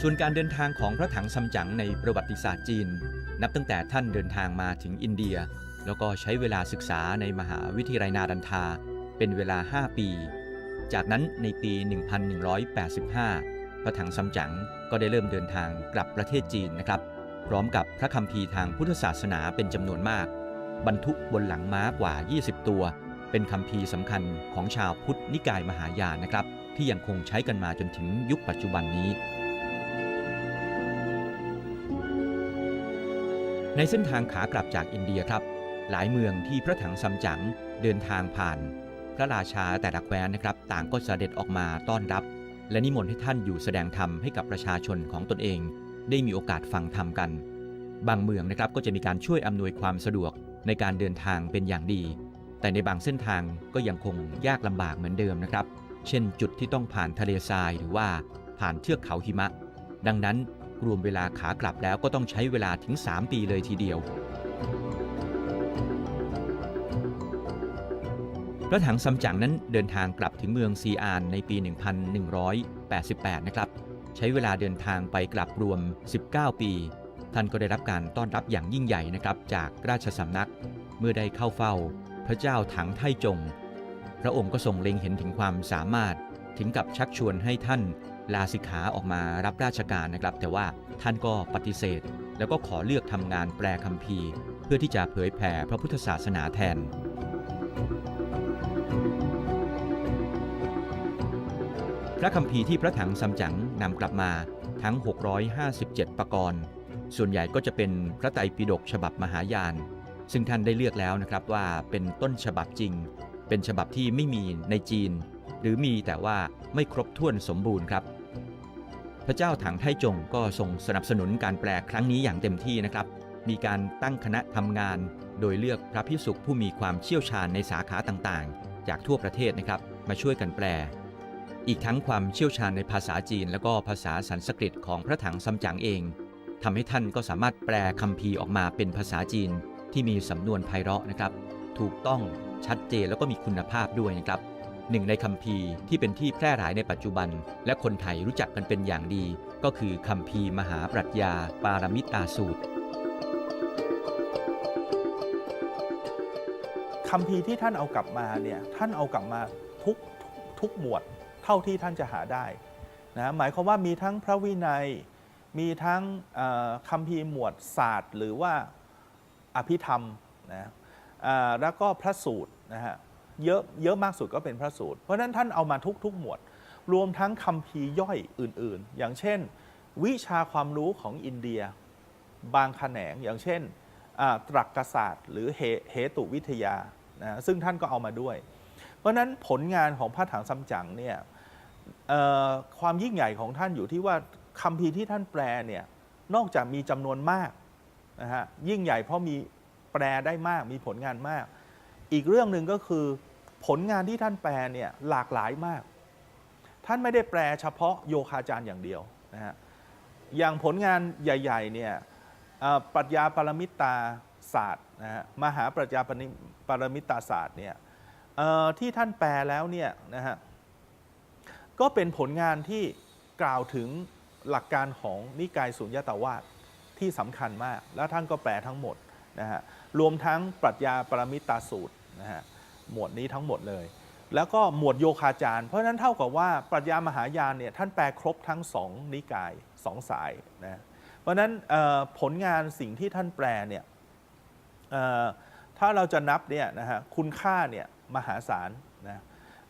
ส่วนการเดินทางของพระถังซัมจั๋งในประวัติศาสตร์จีนนับตั้งแต่ท่านเดินทางมาถึงอินเดียแล้วก็ใช้เวลาศึกษาในมหาวิทยาลัยนาลันทาเป็นเวลา 5 ปี จากนั้นในปี 1185 พระถังซัมจั๋งก็ได้เริ่มเดินทางกลับประเทศจีนนะครับพร้อมกับพระคัมภีร์ทางพุทธศาสนาเป็นจำนวนมากบรรทุกบนหลังม้ากว่า 20 ตัวเป็นคัมภีร์สำคัญของชาวพุทธนิกายมหายานนะครับที่ยังคงใช้กันมาจนถึงยุคปัจจุบันนี้ในเส้นทางขากลับจากอินเดียครับหลายเมืองที่พระถังซัมจั๋งเดินทางผ่านพระราชาแต่ละแคว้นนะครับต่างก็เสด็จออกมาต้อนรับและนิมนต์ให้ท่านอยู่แสดงธรรมให้กับประชาชนของตนเองได้มีโอกาสฟังธรรมกันบางเมืองนะครับก็จะมีการช่วยอำนวยความสะดวกในการเดินทางเป็นอย่างดีแต่ในบางเส้นทางก็ยังคงยากลำบากเหมือนเดิมนะครับเช่นจุดที่ต้องผ่านทะเลทรายหรือว่าผ่านเทือกเขาหิมะดังนั้นรวมเวลาขากลับแล้วก็ต้องใช้เวลาถึง 3 ปีเลยทีเดียวพระถังซัมจั๋งนั้นเดินทางกลับถึงเมืองซีอานในปี 1188 นะครับใช้เวลาเดินทางไปกลับรวม 19 ปีท่านก็ได้รับการต้อนรับอย่างยิ่งใหญ่นะครับจากราชสำนักเมื่อได้เข้าเฝ้าพระเจ้าถังไทจงพระองค์ก็ทรงเล็งเห็นถึงความสามารถถึงกับชักชวนให้ท่านลาสิกขาออกมารับราชการนะครับแต่ว่าท่านก็ปฏิเสธแล้วก็ขอเลือกทำงานแปลคัมภีร์เพื่อที่จะเผยแผ่พระพุทธศาสนาแทนพระคัมภีร์ที่พระถังซัมจั๋งนำกลับมาทั้ง 657 ปกรณ์ส่วนใหญ่ก็จะเป็นพระไตรปิฎกฉบับมหายานซึ่งท่านได้เลือกแล้วนะครับว่าเป็นต้นฉบับจริงเป็นฉบับที่ไม่มีในจีนหรือมีแต่ว่าไม่ครบถ้วนสมบูรณ์ครับพระเจ้าถังไทจงก็ทรงสนับสนุนการแปลครั้งนี้อย่างเต็มที่นะครับมีการตั้งคณะทำงานโดยเลือกพระภิกษุผู้มีความเชี่ยวชาญในสาขาต่างๆจากทั่วประเทศนะครับมาช่วยกันแปลอีกทั้งความเชี่ยวชาญในภาษาจีนและก็ภาษาสันสกฤตของพระถังซัมจั๋งเองทำให้ท่านก็สามารถแปลคัมภีร์ออกมาเป็นภาษาจีนที่มีสำนวนไพเราะนะครับถูกต้องชัดเจนแล้วก็มีคุณภาพด้วยนะครับหนึ่งในคัมภีร์ที่เป็นที่แพร่หลายในปัจจุบันและคนไทยรู้จักกันเป็นอย่างดีก็คือคัมภีร์มหาปรัชญาปารมิตาสูตรคัมภีร์ที่ท่านเอากลับมาเนี่ยท่านเอากลับมาทุกหมวดเท่าที่ท่านจะหาได้นะหมายความว่ามีทั้งพระวินัยมีทั้งคัมภีร์หมวดศาสตร์หรือว่าอภิธรรมนะแล้วก็พระสูตรนะฮะเยอะมากสุดก็เป็นพระสูตรเพราะฉะนั้นท่านเอามาทุกหมวดรวมทั้งคัมภีร์ย่อยอื่นๆอย่างเช่นวิชาความรู้ของอินเดียบางแขนงอย่างเช่นตรรกศาสตร์หรือเหตุวิทยานะซึ่งท่านก็เอามาด้วยเพราะฉะนั้นผลงานของพระถังซัมจั๋งเนี่ยความยิ่งใหญ่ของท่านอยู่ที่ว่าคัมภีร์ที่ท่านแปลเนี่ยนอกจากมีจำนวนมากนะฮะยิ่งใหญ่เพราะมีแปลได้มากมีผลงานมากอีกเรื่องหนึ่งก็คือผลงานที่ท่านแปลเนี่ยหลากหลายมากท่านไม่ได้แปลเฉพาะโยคาจารย์อย่างเดียวนะฮะอย่างผลงานใหญ่ๆเนี่ยปรัชญาปรมิตาศาสตร์นะฮะมหาปรัชญาปรมิตาศาสตร์เนี่ยที่ท่านแปลแล้วเนี่ยนะฮะก็เป็นผลงานที่กล่าวถึงหลักการของนิกายสุญญตวาทที่สำคัญมากแล้วท่านก็แปลทั้งหมดนะฮะรวมทั้งปรัชญาปรมิตาสูตรนะฮะหมวดนี้ทั้งหมดเลยแล้วก็หมวดโยคาจารเพราะฉะนั้นเท่ากับว่าปรัชญามหายานเนี่ยท่านแปลครบทั้งสองนิกายสองสายนะเพราะฉะนั้นผลงานสิ่งที่ท่านแปลเนี่ยถ้าเราจะนับเนี่ยนะฮะคุณค่าเนี่ยมหาศาลนะ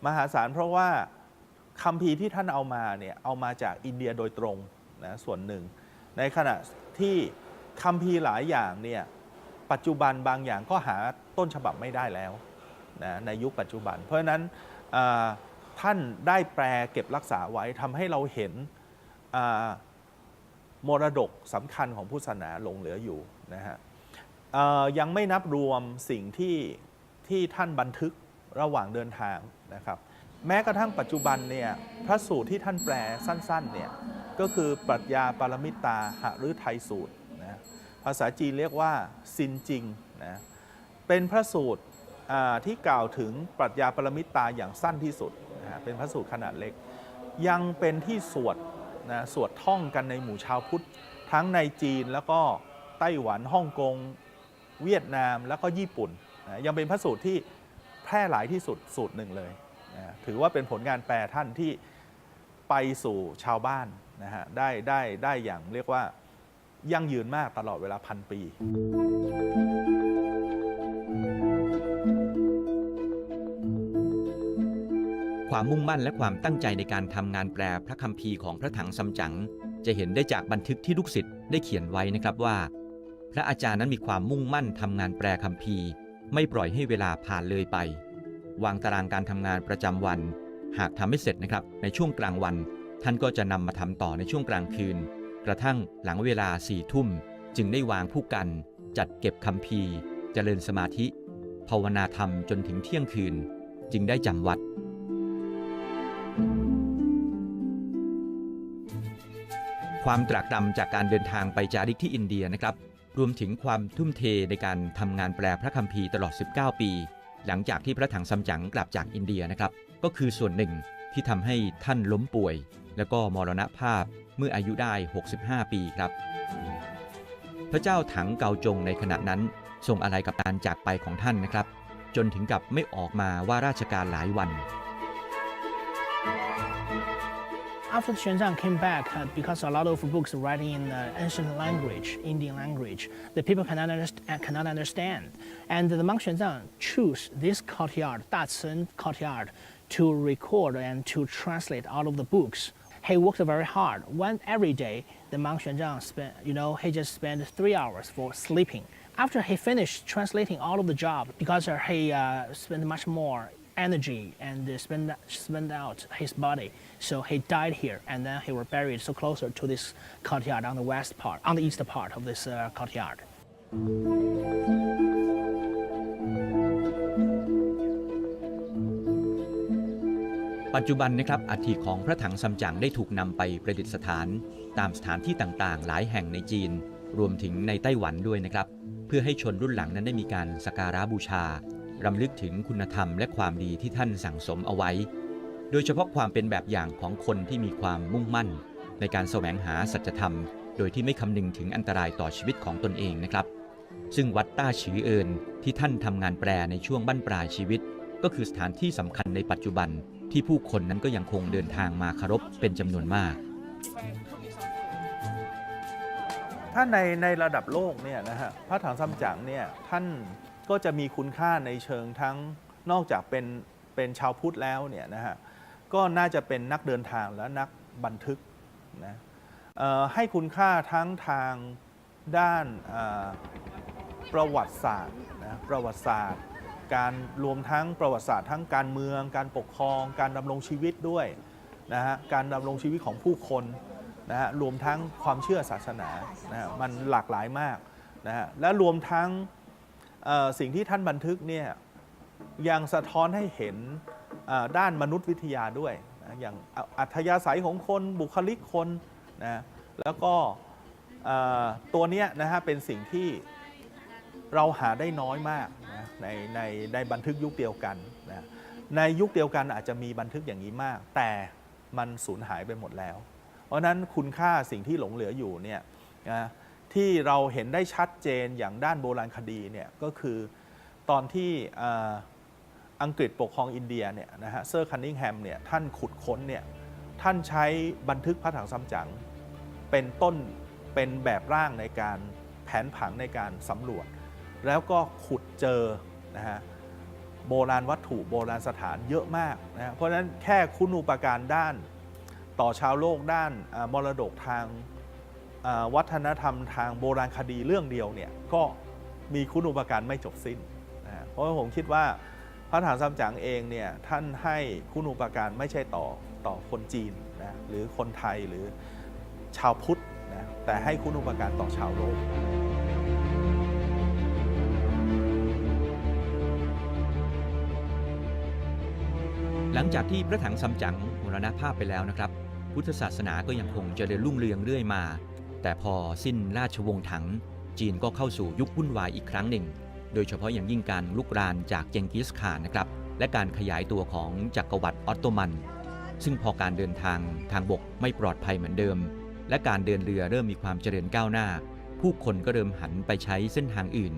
มหาศาลเพราะว่าคัมภีร์ที่ท่านเอามาเนี่ยเอามาจากอินเดียโดยตรงนะส่วนหนึ่งในขณะที่คัมภีร์หลายอย่างเนี่ยปัจจุบันบางอย่างก็หาต้นฉบับไม่ได้แล้วนะในยุคปัจจุบันเพราะฉะนั้นท่านได้แปลเก็บรักษาไว้ทำให้เราเห็นมรดกสำคัญของพุทธศาสนาหลงเหลืออยู่นะฮะยังไม่นับรวมสิ่งที่ท่านบันทึกระหว่างเดินทางนะครับแม้กระทั่งปัจจุบันเนี่ยพระสูตรที่ท่านแปลสั้นๆเนี่ยก็คือปรัชญาปรมิตาหฤทัยสูตรนะภาษาจีนเรียกว่าซินจิงนะเป็นพระสูตรที่กล่าวถึงปรัชญาปรมิตาอย่างสั้นที่สุดนะเป็นพระสูตรขนาดเล็กยังเป็นที่สวด นะสวดท่องกันในหมู่ชาวพุทธทั้งในจีนแล้วก็ไต้หวันฮ่องกงเวียดนามแล้วก็ญี่ปุ่นนะยังเป็นพระสูตรที่แพร่หลายที่สุดสูตรหนึ่งเลยนะถือว่าเป็นผลงานแปลท่านที่ไปสู่ชาวบ้านนะฮะได้อย่างเรียกว่ายั่งยืนมากตลอดเวลา1,000 ปี ความมุ่งมั่นและความตั้งใจในการทำงานแปลพระคัมภีร์ของพระถังซัมจั๋งจะเห็นได้จากบันทึกที่ลูกศิษย์ได้เขียนไว้นะครับว่าพระอาจารย์นั้นมีความมุ่งมั่นทำงานแปลคัมภีร์ไม่ปล่อยให้เวลาผ่านเลยไปวางตารางการทำงานประจำวันหากทำไม่เสร็จนะครับในช่วงกลางวันท่านก็จะนำมาทำต่อในช่วงกลางคืนกระทั่งหลังเวลา4 ทุ่มจึงได้วางผู้กันจัดเก็บคัมภีร์เจริญสมาธิภาวนาธรรมจนถึงเที่ยงคืนจึงได้จำวัดความตรากตรำจากการเดินทางไปจาริกที่อินเดียนะครับรวมถึงความทุ่มเทในการทำงานแปลพระคัมภีร์ตลอด19 ปีหลังจากที่พระถังซัมจั๋งกลับจากอินเดียนะครับก็คือส่วนหนึ่งที่ทำให้ท่านล้มป่วยแล้วก็มรณภาพเมื่ออายุได้65 ปีครับพระเจ้าถังเกาจงในขณะนั้นทรงอะไรกับการจากไปของท่านนะครับจนถึงกับไม่ออกมาว่าราชการหลายวันAfter Xuan Zang came back, because a lot of books are writing in ancient language, Indian language, the people cannot understand. And the monk Xuan Zang chose this courtyard, Dacen courtyard, to record and to translate all of the books. He worked very hard. Every day, the monk Xuan Zang he just spent 3 hours for sleeping. After he finished translating all of the job, because he spent much more energy and spend out his body, so he died here, and then he was buried so closer to this courtyard on the east part of this courtyard. ปัจจุบันนะครับอัฐิของพระถังซัมจั๋งได้ถูกนำไปประดิษฐานตามสถานที่ต่างๆหลายแห่งในจีนรวมถึงในไต้หวันด้วยนะครับเพื่อให้ชนรุ่นหลังนั้นได้มีการสักการะบูชารำลึกถึงคุณธรรมและความดีที่ท่านสั่งสมเอาไว้โดยเฉพาะความเป็นแบบอย่างของคนที่มีความมุ่งมั่นในการแสวงหาสัจธรรมโดยที่ไม่คำนึงถึงอันตรายต่อชีวิตของตนเองนะครับซึ่งวัดต้าฉือเอินที่ท่านทำงานแปลในช่วงบั้นปลายชีวิตก็คือสถานที่สำคัญในปัจจุบันที่ผู้คนนั้นก็ยังคงเดินทางมาเคารพเป็นจำนวนมากถ้าในระดับโลกเนี่ยนะฮะพระถังซัมจั๋งเนี่ยท่านก็จะมีคุณค่าในเชิงทั้งนอกจากเป็นชาวพุทธแล้วเนี่ยนะฮะก็น่าจะเป็นนักเดินทางและนักบันทึกนะให้คุณค่าทั้งทางด้านประวัติศาสตร์นะประวัติศาสตร์การรวมทั้งประวัติศาสตร์ทั้งการเมืองการปกครองการดำรงชีวิตด้วยนะฮะการดำรงชีวิตของผู้คนนะฮะรวมทั้งความเชื่อศาสนานะฮะมันหลากหลายมากนะฮะและรวมทั้งสิ่งที่ท่านบันทึกเนี่ยยังสะท้อนให้เห็นด้านมนุษยวิทยาด้วยนะอย่างอัธยาศัยของคนบุคลิกคนนะแล้วก็ตัวนี้นะฮะเป็นสิ่งที่เราหาได้น้อยมากนะในบันทึกยุคเดียวกันนะในยุคเดียวกันอาจจะมีบันทึกอย่างนี้มากแต่มันสูญหายไปหมดแล้วเพราะนั้นคุณค่าสิ่งที่หลงเหลืออยู่เนี่ยนะที่เราเห็นได้ชัดเจนอย่างด้านโบราณคดีเนี่ยก็คือตอนที่อังกฤษปกครองอินเดียเนี่ยนะฮะเซอร์คันนิงแฮมเนี่ยท่านขุดค้นเนี่ยท่านใช้บันทึกพระถังซัมจั๋งเป็นต้นเป็นแบบร่างในการแผนผังในการสำรวจแล้วก็ขุดเจอนะฮะโบราณวัตถุโบราณสถานเยอะมากนะเพราะฉะนั้นแค่คุณูปการด้านต่อชาวโลกด้านมรดกทางวัฒนธรรมทางโบราณคดีเรื่องเดียวเนี่ยก็มีคุณูปการไม่จบสิ้นนะเพราะผมคิดว่าพระถังซัมจั๋งเองเนี่ยท่านให้คุณูปการไม่ใช่ต่อคนจีนนะหรือคนไทยหรือชาวพุทธนะแต่ให้คุณูปการต่อชาวโลกหลังจากที่พระถังซัมจั๋งมรณภาพไปแล้วนะครับพุทธศาสนาก็ยังคงเจริญรุ่งเรืองเรื่อยมาแต่พอสิ้นราชวงศ์ถังจีนก็เข้าสู่ยุควุ่นวายอีกครั้งหนึ่งโดยเฉพาะอย่างยิ่งการลุกรานจากเจงกิสข่านนะครับและการขยายตัวของจักรวรรดิออตโตมัน ซึ่งพอการเดินทางทางบกไม่ปลอดภัยเหมือนเดิมและการเดินเรือเริ่มมีความเจริญก้าวหน้าผู้คนก็เริ่มหันไปใช้เส้นทางอื่น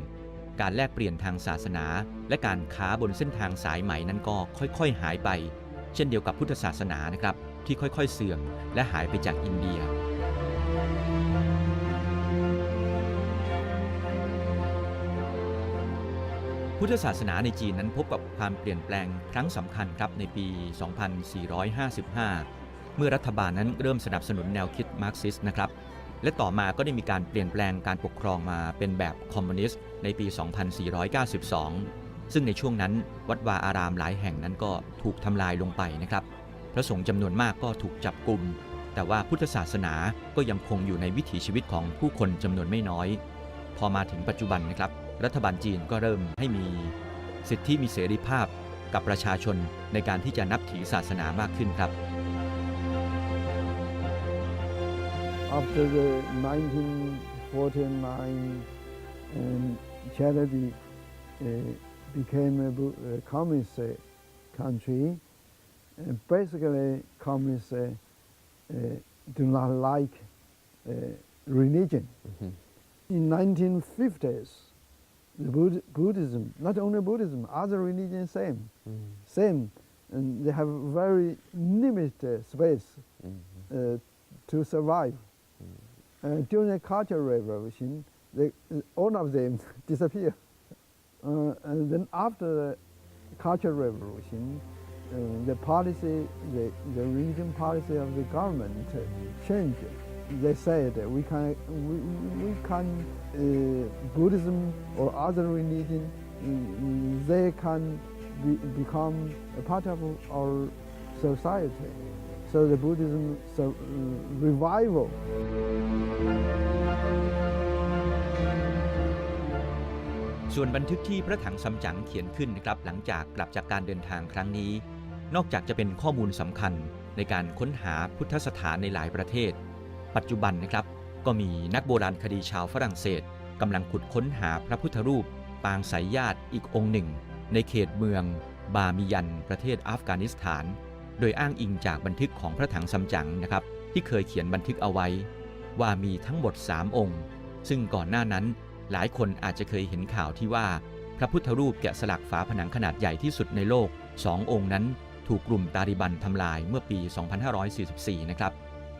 การแลกเปลี่ยนทางศาสนาและการค้าบนเส้นทางสายไหมนั้นก็ค่อยๆหายไปเช่นเดียวกับพุทธศาสนานะครับที่ค่อยๆเสื่อมและหายไปจากอินเดียพุทธศาสนาในจีนนั้นพบกับความเปลี่ยนแปลงครั้งสำคัญครับในปี 2455 เมื่อรัฐบาลนั้นเริ่มสนับสนุนแนวคิดมาร์กซิสต์นะครับและต่อมาก็ได้มีการเปลี่ยนแปลงการปกครองมาเป็นแบบคอมมิวนิสต์ในปี 2492 ซึ่งในช่วงนั้นวัดวาอารามหลายแห่งนั้นก็ถูกทำลายลงไปนะครับพระสงฆ์จำนวนมากก็ถูกจับกุมแต่ว่าพุทธศาสนาก็ยังคงอยู่ในวิถีชีวิตของผู้คนจำนวนไม่น้อยพอมาถึงปัจจุบันนะครับรัฐบาลจีนก็เริ่มให้มีสิทธิมีเสรีภาพกับประชาชนในการที่จะนับถือศาสนามากขึ้นครับ After the 1949 China became a communist country, basically communists do not like religion. In 1950s, the Buddhism, not only Buddhism, other religions same, and they have very limited space to survive. During the Cultural Revolution, all of them disappeared. And then after the Cultural Revolution, the policy, the religion policy of the government changed. They said we can Buddhism or other religion, they can become a part of our society. So the Buddhism revival. ส่วนบันทึกที่พระถังซัมจั๋งเขียนขึ้นนะครับหลังจากกลับจากการเดินทางครั้งนี้นอกจากจะเป็นข้อมูลสำคัญในการค้นหาพุทธสถานในหลายประเทศปัจจุบันนะครับก็มีนักโบราณคดีชาวฝรั่งเศสกำลังขุดค้นหาพระพุทธรูปปางสายญาติอีกองค์หนึ่งในเขตเมืองบามิยันประเทศอัฟกานิสถานโดยอ้างอิงจากบันทึกของพระถังซัมจั๋งนะครับที่เคยเขียนบันทึกเอาไว้ว่ามีทั้งหมด3องค์ซึ่งก่อนหน้านั้นหลายคนอาจจะเคยเห็นข่าวที่ว่าพระพุทธรูปแกะสลักฝาผนังขนาดใหญ่ที่สุดในโลก2องค์นั้นถูกกลุ่มตาลิบันทำลายเมื่อปี 2544 นะครับ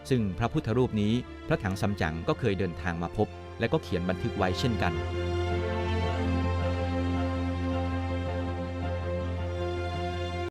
ซึ่งพระพุทธรูปนี้พระถังซัมจั๋งก็เคยเดินทางมาพบและก็เขียนบันทึกไว้เช่นกัน